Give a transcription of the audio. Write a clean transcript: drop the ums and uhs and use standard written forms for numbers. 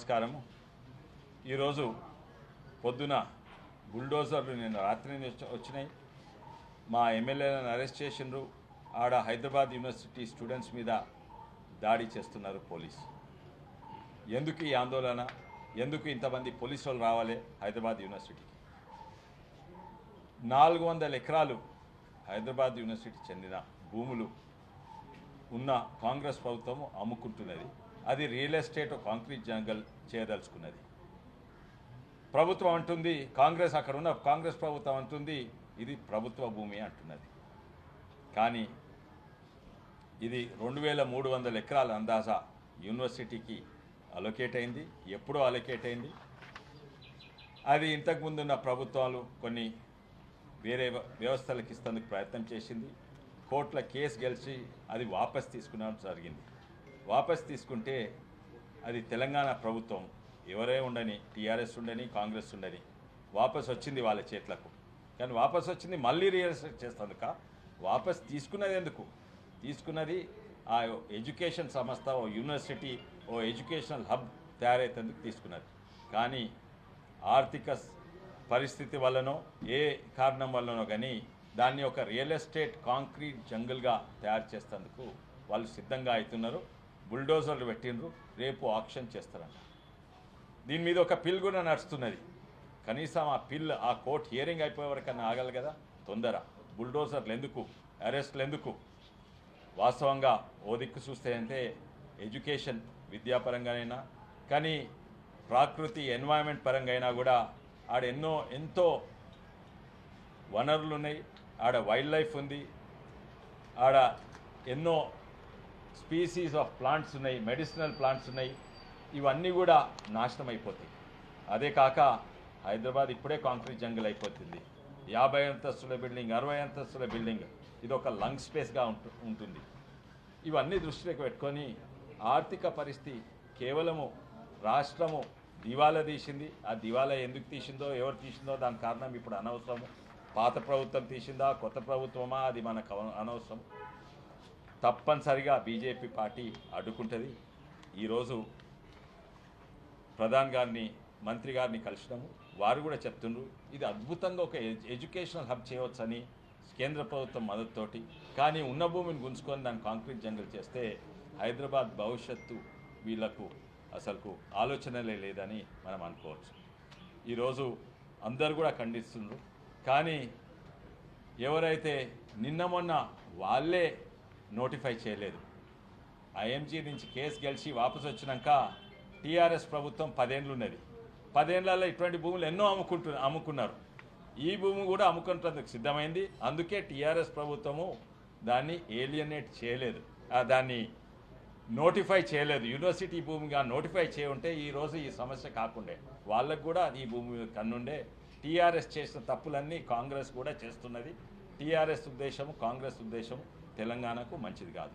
నమస్కారము. ఈరోజు పొద్దున బుల్డోజర్లు నిన్న రాత్రి వచ్చినాయి. మా ఎమ్మెల్యేలను అరెస్ట్ చేసిండ్రు. ఆడ హైదరాబాద్ యూనివర్సిటీ స్టూడెంట్స్ మీద దాడి చేస్తున్నారు పోలీసు. ఎందుకు ఈ ఆందోళన? ఎందుకు ఇంతమంది పోలీసు వాళ్ళు రావాలి హైదరాబాద్ యూనివర్సిటీకి? 400 ఎకరాలు హైదరాబాద్ యూనివర్సిటీ చెందిన భూములు ఉన్న కాంగ్రెస్ ప్రభుత్వం అమ్ముకుంటున్నది. అది రియల్ ఎస్టేట్ కాంక్రీట్ జంగల్ చేయదలుచుకున్నది. ప్రభుత్వం అంటుంది, అక్కడ ఉన్న కాంగ్రెస్ ప్రభుత్వం అంటుంది ఇది ప్రభుత్వ భూమి అంటున్నది. కానీ ఇది 2300 ఎకరాల అందాజా యూనివర్సిటీకి అలొకేట్ అయింది. ఎప్పుడో అలొకేట్ అయింది. అది ఇంతకుముందున్న ప్రభుత్వాలు కొన్ని వేరే వ్యవస్థలకు ఇస్తేందుకు ప్రయత్నం చేసింది. కోర్టుల కేసు గెలిచి అది వాపస్ తీసుకునడం జరిగింది. వాపస్ తీసుకుంటే అది తెలంగాణ ప్రభుత్వం ఎవరే ఉండని, టీఆర్ఎస్ ఉండని, కాంగ్రెస్ ఉండని, వాపస్ వచ్చింది వాళ్ళ చేతులకు. కానీ వాపస్ వచ్చింది మళ్ళీ రియలైజ్ చేస్తేందుక? వాపస్ తీసుకున్నది ఎందుకు? తీసుకున్నది ఆ ఎడ్యుకేషన్ సంస్థ, ఓ యూనివర్సిటీ, ఓ ఎడ్యుకేషనల్ హబ్ తయారైతేందుకు తీసుకున్నది. కానీ ఆర్థిక పరిస్థితి వల్లనో ఏ కారణం వల్లనో కానీ దాన్ని ఒక రియల్ ఎస్టేట్ కాంక్రీట్ జంగల్గా తయారు చేసేందుకు వాళ్ళు సిద్ధంగా అవుతున్నారు. బుల్డోజర్లు పెట్టిండ్రు. రేపు ఆక్షన్ చేస్తారంట. దీని మీద ఒక పిల్ కూడా నడుస్తున్నది. కనీసం ఆ పిల్, ఆ కోర్టు హియరింగ్ అయిపోయే వరకన్నా ఆగాలి కదా. తొందర బుల్డోజర్లు ఎందుకు, అరెస్టులు ఎందుకు? వాస్తవంగా ఓ దిక్కు చూస్తే అంటే ఎడ్యుకేషన్ విద్యాపరంగానైనా, కానీ ప్రకృతి ఎన్వైరన్మెంట్ పరంగా అయినా కూడా ఆడ ఎంతో వనరులు ఉన్నాయి. ఆడ వైల్డ్ లైఫ్ ఉంది. ఆడ ఎన్నో స్పీసీస్ ఆఫ్ ప్లాంట్స్ ఉన్నాయి, మెడిసినల్ ప్లాంట్స్ ఉన్నాయి. ఇవన్నీ కూడా నాశనం అయిపోతాయి. అదే కాక హైదరాబాద్ ఇప్పుడే కాంక్రీట్ జంగల్ అయిపోతుంది. 50 అంతస్తుల బిల్డింగ్, 60 అంతస్తుల బిల్డింగ్, ఇది ఒక లంగ్ స్పేస్గా ఉంటుంది. ఇవన్నీ దృష్టిలోకి పెట్టుకొని ఆర్థిక పరిస్థితి కేవలము రాష్ట్రము దివాలా తీసింది. ఆ దివాలా ఎందుకు తీసిందో, ఎవరు తీసిందో దాని కారణం ఇప్పుడు అనవసరము. పాత ప్రభుత్వం తీసిందా, కొత్త ప్రభుత్వమా, అది మనకు అనవసరం. తప్పనిసరిగా బీజేపీ పార్టీ అడ్డుకుంటుంది. ఈరోజు ప్రధాని గారిని, మంత్రి గారిని కలిసినాము. వారు కూడా చెప్తుండ్రు ఇది అద్భుతంగా ఒక ఎడ్యుకేషనల్ హబ్ చేయవచ్చని కేంద్ర ప్రభుత్వం మద్దతుతోటి. కానీ ఉన్న భూమిని గుంజుకొని దాన్ని కాంక్రీట్ జంగల్ చేస్తే హైదరాబాద్ భవిష్యత్తు వీళ్లకు అసలుకు ఆలోచనలే లేదని మనం అనుకోవచ్చు. ఈరోజు అందరూ కూడా ఖండిస్తున్నారు. కానీ ఎవరైతే నిన్న మొన్న వాళ్ళే నోటిఫై చేయలేదు, ఐఎంజీ నుంచి కేసు గెలిచి వాపసు వచ్చినాక టీఆర్ఎస్ ప్రభుత్వం 10 ఏళ్ళు ఉన్నది. 10 ఏళ్లలో ఇటువంటి భూములు ఎన్నో అమ్ముకున్నారు. ఈ భూమి కూడా అమ్ముకునేందుకు సిద్ధమైంది. అందుకే టీఆర్ఎస్ ప్రభుత్వము దాన్ని ఏలియనేట్ చేయలేదు, దాన్ని నోటిఫై చేయలేదు. యూనివర్సిటీ భూమిగా నోటిఫై చేయుంటే ఈరోజు ఈ సమస్య కాకుండే. వాళ్ళకు కూడా ఈ భూమి కన్నుండే. టీఆర్ఎస్ చేసిన తప్పులన్నీ కాంగ్రెస్ కూడా చేస్తున్నది. టీఆర్ఎస్ ఉద్దేశము, కాంగ్రెస్ ఉద్దేశం తెలంగాణకు మంచిది కాదు.